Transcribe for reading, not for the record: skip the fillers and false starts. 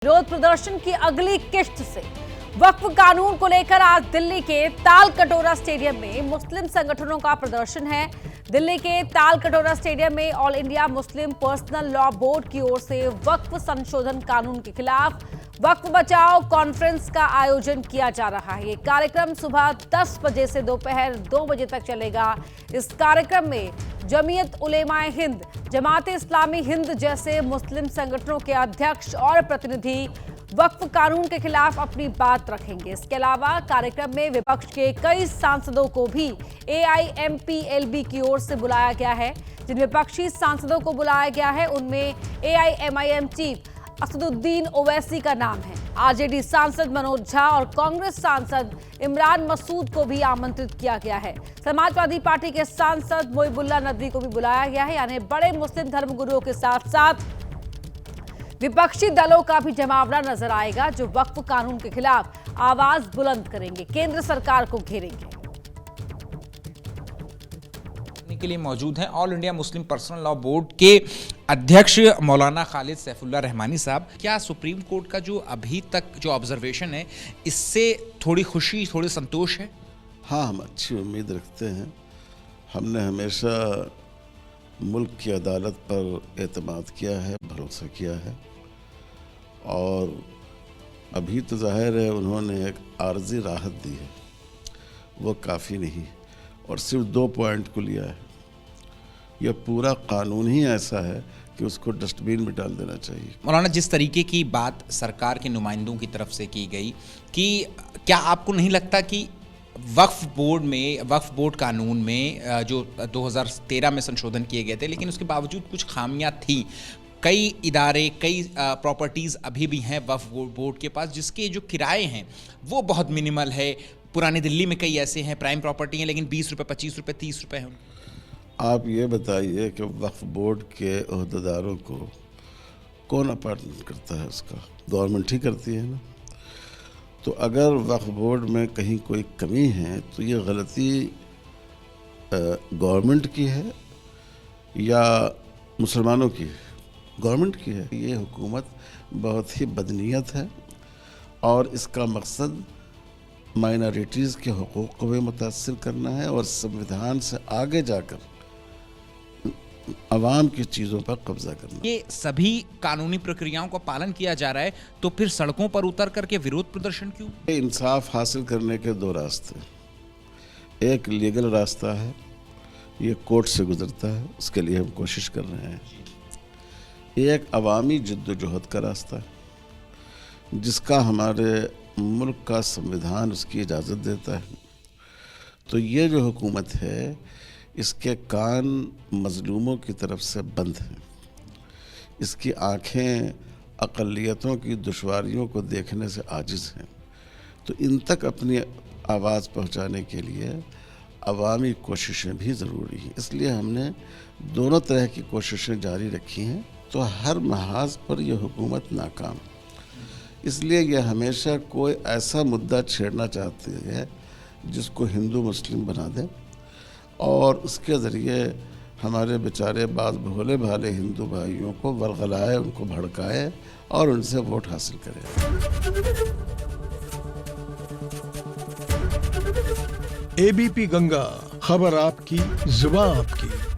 विरोध प्रदर्शन की अगली किश्त से वक्फ कानून को लेकर आज दिल्ली के ताल कटोरा स्टेडियम में मुस्लिम संगठनों का प्रदर्शन है। दिल्ली के ताल कटोरा स्टेडियम में all India Muslim personal law board की ओर से वक्फ संशोधन कानून के खिलाफ वक्फ बचाओ कॉन्फ्रेंस का आयोजन किया जा रहा है। ये कार्यक्रम सुबह 10 बजे से दोपहर 2 बजे तक चलेगा। इस कार्यक्रम में जमीयत उलेमाए हिंद, जमाते इस्लामी हिंद जैसे मुस्लिम संगठनों के अध्यक्ष और प्रतिनिधि वक्फ कानून के खिलाफ अपनी बात रखेंगे। इसके अलावा कार्यक्रम में विपक्ष के कई सांसदों को भी AIMPLB की ओर से बुलाया गया है। जिन विपक्षी सांसदों को बुलाया गया है उनमें AIMIM चीफ असदुद्दीन ओवैसी का नाम है। RJD सांसद मनोज झा और कांग्रेस सांसद इमरान मसूद को भी आमंत्रित किया गया है। समाजवादी पार्टी के सांसद मोइबुल्ला नदवी को भी बुलाया गया है। यानी बड़े मुस्लिम धर्मगुरुओं के साथ साथ विपक्षी दलों का भी जमावड़ा नजर आएगा, जो वक्फ कानून के खिलाफ आवाज बुलंद करेंगे, केंद्र सरकार को घेरेंगे। के लिए मौजूद हैं all India Muslim personal law board के अध्यक्ष मौलाना खालिद सैफुल्ला रहमानी साहब। क्या सुप्रीम कोर्ट का जो अभी तक जो ऑब्जर्वेशन है, इससे थोड़ी खुशी, थोड़ी संतोष है? हाँ, हम अच्छी उम्मीद रखते हैं। हमने हमेशा मुल्क की अदालत पर एतमाद किया है, भरोसा किया है, और अभी तो जाहिर है उन्होंने एक आर्जी राहत दी है, वो काफ़ी नहीं, और सिर्फ 2 पॉइंट को लिया है। यह पूरा कानून ही ऐसा है कि उसको डस्टबिन में डाल देना चाहिए। मौलाना, जिस तरीके की बात सरकार के नुमाइंदों की तरफ से की गई कि क्या आपको नहीं लगता कि वक्फ बोर्ड कानून में जो 2013 में संशोधन किए गए थे, लेकिन उसके बावजूद कुछ खामियां थी। कई इदारे, कई प्रॉपर्टीज़ अभी भी हैं वक्फ बोर्ड के पास, जिसके जो किराए हैं वो बहुत मिनिमल है। पुरानी दिल्ली में कई ऐसे हैं प्राइम प्रॉपर्टी हैं, लेकिन 20 रुपये, 25 रुपये, 30 रुपये हैं। आप ये बताइए कि वक्फ बोर्ड के ओहदेदारों को कौन अपॉइंटमेंट करता है? उसका गवर्नमेंट ही करती है ना। तो अगर वक्फ बोर्ड में कहीं कोई कमी है तो ये गलती गवर्नमेंट की है या मुसलमानों की है? गवर्नमेंट की है। ये हुकूमत बहुत ही बदनीयत है और इसका मकसद माइनॉरिटीज़ के हुकूक़ को भी मुतासिर करना है और संविधान से आगे जाकर अवाम की चीज़ों पर कब्जा करना। ये सभी कानूनी प्रक्रियाओं का पालन किया जा रहा है, तो फिर सड़कों पर उतर करके विरोध प्रदर्शन क्यों? इंसाफ हासिल करने के 2 रास्ते। एक लीगल रास्ता है, ये कोर्ट से गुजरता है, उसके लिए हम कोशिश कर रहे हैं। एक अवामी जद्दोजहद का रास्ता है जिसका हमारे मुल्क का संविधान उसकी इजाज़त देता है। तो ये जो हुकूमत है, इसके कान मजलूमों की तरफ से बंद हैं, इसकी आँखें अक़लियतों की दुश्वारियों को देखने से आजिज़ हैं। तो इन तक अपनी आवाज़ पहुँचाने के लिए अवामी कोशिशें भी ज़रूरी हैं। इसलिए हमने दोनों तरह की कोशिशें जारी रखी हैं। तो हर महाज पर यह हुकूमत नाकाम, इसलिए यह हमेशा कोई ऐसा मुद्दा छेड़ना चाहती है जिसको हिंदू मुस्लिम बना दे और उसके ज़रिए हमारे बेचारे बाज़ भोले भाले हिंदू भाइयों को वरगलाए, उनको भड़काए और उनसे वोट हासिल करे। ABP गंगा, खबर आपकी, जुबान आपकी।